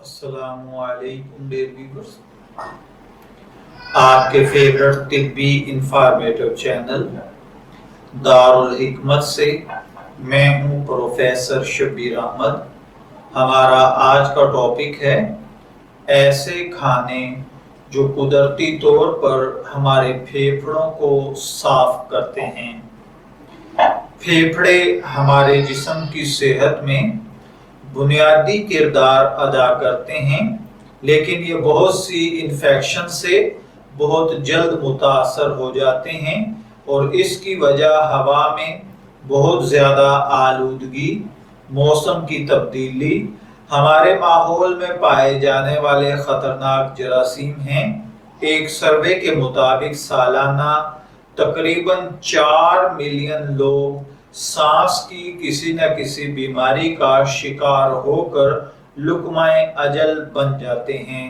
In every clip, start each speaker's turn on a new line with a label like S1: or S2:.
S1: अस्सलामुअलैकुम dear viewers, आपके favourite तिब्बी informative channel Darul हिकमत से मैं हूं प्रोफेसर शब्बीर अहमद। हमारा आज का टॉपिक है ऐसे खाने जो कुदरती तौर पर हमारे फेफड़ों को साफ करते हैं। फेफड़े हमारे जिस्म की सेहत में बुनियादी किरदार अदा करते हैं, लेकिन ये बहुत सी इन्फेक्शन से बहुत जल्द मुतासर हो जाते हैं और इसकी वजह हवा में बहुत ज़्यादा आलूदगी, मौसम की तब्दीली, हमारे माहौल में पाए जाने वाले ख़तरनाक जरासीम हैं। एक सर्वे के मुताबिक सालाना तकरीबन 4 मिलियन लोग सांस की किसी न किसी बीमारी का शिकार होकर लुकमाए अजल बन जाते हैं।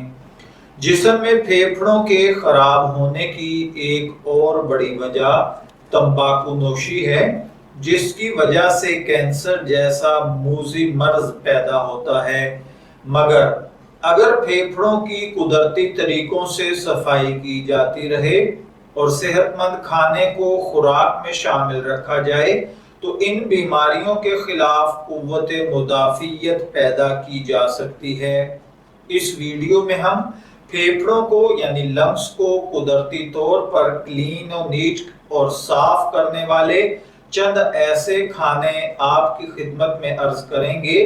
S1: जिस्म में फेफड़ों के खराब होने की एक और बड़ी वजह तंबाकू नोशी है, जिसकी वजह से कैंसर जैसा मूजी मर्ज पैदा होता है। मगर अगर फेफड़ों की कुदरती तरीकों से सफाई की जाती रहे और सेहतमंद खाने को खुराक में शामिल रखा जाए तो इन बीमारियों के खिलाफ कुव्वत मुदाफियत पैदा की जा सकती है। इस वीडियो में हम फेफड़ों को यानी लंग्स को कुदरती तौर पर क्लीन और नीट और साफ करने वाले चंद ऐसे खाने आपकी खिदमत में अर्ज करेंगे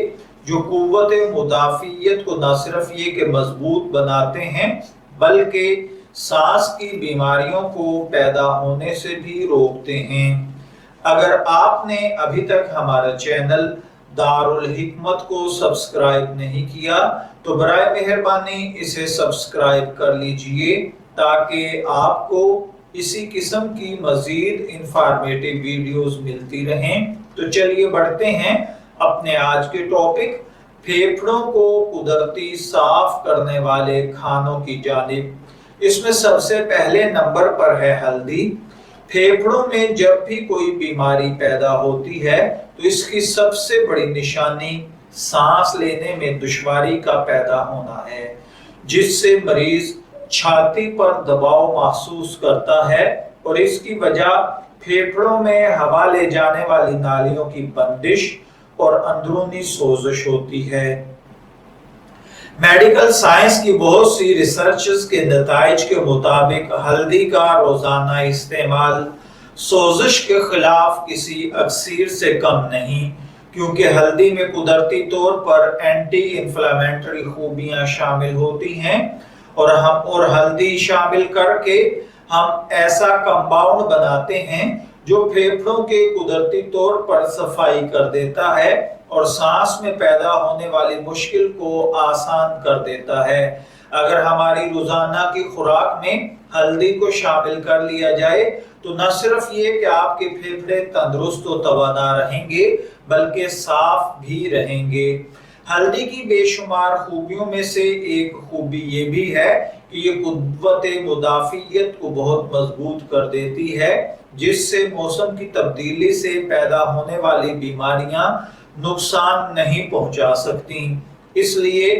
S1: जो कुव्वत मुदाफियत को न सिर्फ ये कि मजबूत बनाते हैं बल्कि सांस की बीमारियों को पैदा होने से भी रोकते हैं। अगर आपने अभी तक हमारा चैनल दारुल हिकमत को सब्सक्राइब नहीं किया तो बराए मेहरबानी इसे सब्सक्राइब कर लीजिए ताकि आपको इसी किस्म की मजीद इंफॉर्मेटिव वीडियोस मिलती रहें। तो चलिए बढ़ते हैं अपने आज के टॉपिक फेफड़ों को कुदरती साफ करने वाले खानों की जानिब। इसमें सबसे पहले नंबर पर है हल्दी। फेफड़ों में जब भी कोई बीमारी पैदा होती है तो इसकी सबसे बड़ी निशानी सांस लेने में दुश्वारी का पैदा होना है, जिससे मरीज छाती पर दबाव महसूस करता है और इसकी वजह फेफड़ों में हवा ले जाने वाली नालियों की बंदिश और अंदरूनी सोजिश होती है। मेडिकल साइंस की बहुत सी रिसर्चेस के नताइज के मुताबिक हल्दी का रोजाना इस्तेमाल सोजिश के खिलाफ किसी अक्सीर से कम नहीं, क्योंकि हल्दी में कुदरती तौर पर एंटी इंफ्लेमेटरी खूबियां शामिल होती हैं और हल्दी शामिल करके हम ऐसा कंपाउंड बनाते हैं जो फेफड़ों के कुदरती तौर पर सफाई कर देता है और सांस में पैदा होने वाली मुश्किल को आसान कर देता है। अगर हमारी रोजाना की खुराक में हल्दी को शामिल कर लिया जाए तो न सिर्फ ये कि आपके फेफड़े तंदुरुस्त और तवाना रहेंगे बल्कि साफ भी रहेंगे। हल्दी की बेशुमार खूबियों में से एक खूबी ये भी है कि ये कुव्वत मुदाफियत को बहुत मजबूत कर देती है, जिससे मौसम की तब्दीली से पैदा होने वाली बीमारियां नुकसान नहीं पहुंचा सकती। इसलिए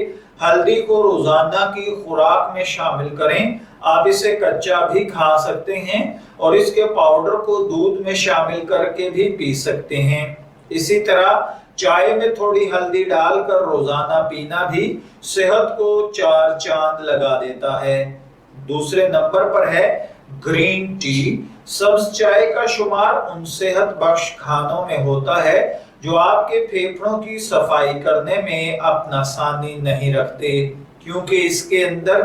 S1: हल्दी को रोजाना की खुराक में शामिल करें। आप इसे कच्चा भी खा सकते हैं और इसके पाउडर को दूध में शामिल करके भी पी सकते हैं। इसी तरह चाय में थोड़ी हल्दी डालकर रोजाना पीना भी सेहत को 4 चांद लगा देता है। दूसरे नंबर पर है ग्रीन टी। सब्ज चाय का शुमार उन सेहत बख्श खानों में होता है जो आपके फेफड़ों की सफाई करने में अपना सानी नहीं रखते, क्योंकि इसके अंदर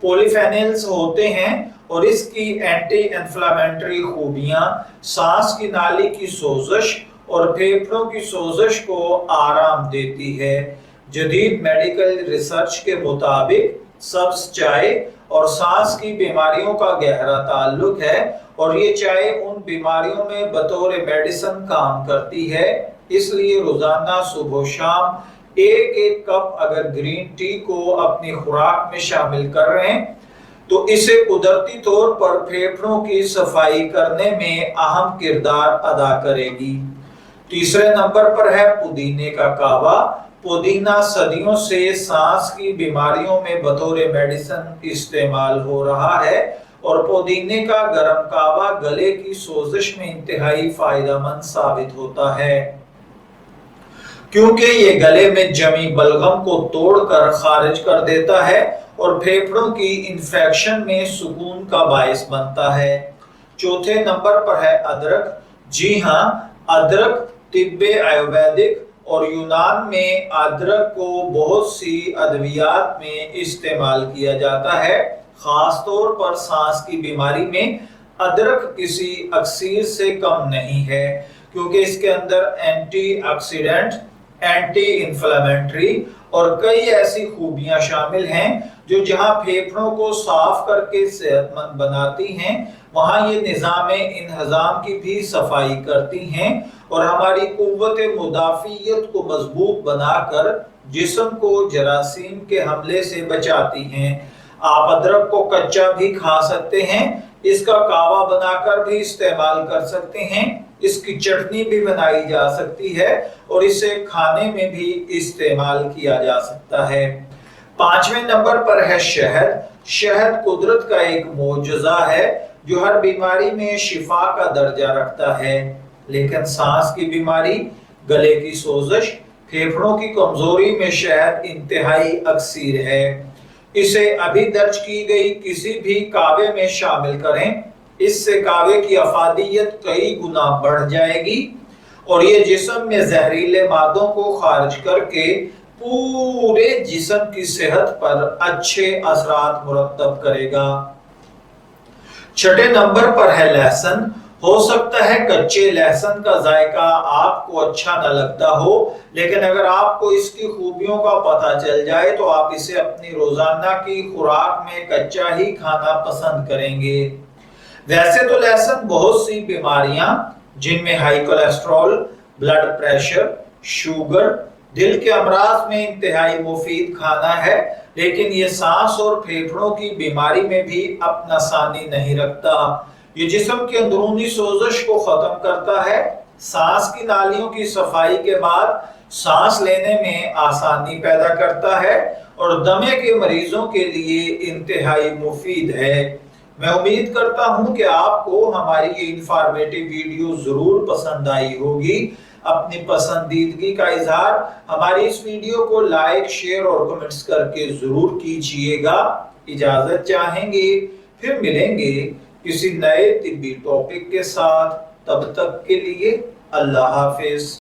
S1: पॉलीफेनल्स होते हैं और इसकी एंटी इंफ्लेमेटरी खूबियां सांस की नाली की सोजिश और फेफड़ों की सोजिश को आराम देती है। जदीद मेडिकल रिसर्च के मुताबिक सब्ज चाय और सांस की बीमारियों का गहरा ताल्लुक है और ये चाय उन बीमारियों में बतौर मेडिसिन काम करती है। इसलिए रोजाना सुबह शाम एक कप अगर ग्रीन टी को अपनी खुराक में शामिल कर रहे हैं तो इसे कुदरती तौर पर फेफड़ों की सफाई करने में अहम किरदार अदा करेगी। तीसरे नंबर पर है पुदीने का कहवा। पुदीना सदियों से सांस की बीमारियों में बतौर मेडिसिन इस्तेमाल हो रहा है और पुदीने का गरम कावा गले की सोजिश में इंतहाई फायदेमंद साबित होता है, क्योंकि ये गले में जमी बलगम को तोड़कर खारिज कर देता है और फेफड़ों की इन्फेक्शन में सुकून का बायस बनता है। चौथे नंबर पर है अदरक। जी हाँ, अदरक तिब्बे आयुर्वेदिक और यूनान में अदरक को बहुत सी अद्वियात में इस्तेमाल किया जाता है। खास तौर पर सांस की बीमारी में अदरक किसी अक्सीर से कम नहीं है, क्योंकि इसके अंदर एंटीऑक्सीडेंट, एंटी इन्फ्लेमेटरी और कई ऐसी खूबियां शामिल हैं जो जहां फेफड़ों को साफ करके सेहतमंद बनाती हैं, वहां ये निज़ाम इंहज़ाम की भी सफाई करती हैं और हमारी कुव्वत मुदाफ़ियत को मजबूत बनाकर जिस्म को जरासीम के हमले से बचाती हैं। आप अदरक को कच्चा भी खा सकते हैं, इसका कावा बनाकर भी इस्तेमाल कर सकते हैं, इसकी चटनी भी बनाई जा सकती है और इसे खाने में भी इस्तेमाल किया जा सकता है। पांचवें नंबर पर है शहद। शहद कुदरत का एक मोजज़ा है जो हर बीमारी में शिफा का दर्जा रखता है, लेकिन सांस की बीमारी, गले की सोजिश, फेफड़ों की कमजोरी में शहद इंतहाई अक्सीर है। इसे अभी दर्ज की गई किसी भी कावे में शामिल करें, इससे कावे की अफादियत कई गुना बढ़ जाएगी और ये जिस्म में जहरीले मादों को खारिज करके पूरे जिस्म की सेहत पर अच्छे असरात मुरतब करेगा। छठे नंबर पर है लहसुन। हो सकता है कच्चे लहसुन का जायका आपको अच्छा न लगता हो, लेकिन अगर आपको इसकी खूबियों का पता चल जाए तो आप इसे अपनी रोजाना की खुराक में कच्चा ही खाना पसंद करेंगे। वैसे तो लहसुन बहुत सी बीमारियां जिनमें high cholesterol, blood pressure, sugar, दिल के अमराज में इंतहाई मुफीद खाना है, लेकिन ये सांस और फेफड़ों की बीमारी में भी अपना सानी नहीं रखता। ये जिस्म की अंदरूनी सोजिश को खत्म करता है, सांस की नालियों की सफाई के बाद सांस लेने में आसानी पैदा करता है और दमे के मरीजों के लिए इंतहाई मुफीद है। मैं उम्मीद करता हूं कि आपको हमारी ये इंफॉर्मेटिव वीडियो जरूर पसंद आई होगी। अपनी पसंदीदगी का इजहार हमारी इस वीडियो को लाइक, शेयर और कमेंट्स करके जरूर कीजिएगा। इजाजत चाहेंगे, फिर मिलेंगे किसी नए तिब्बी टॉपिक के साथ। तब तक के लिए अल्लाह हाफिज।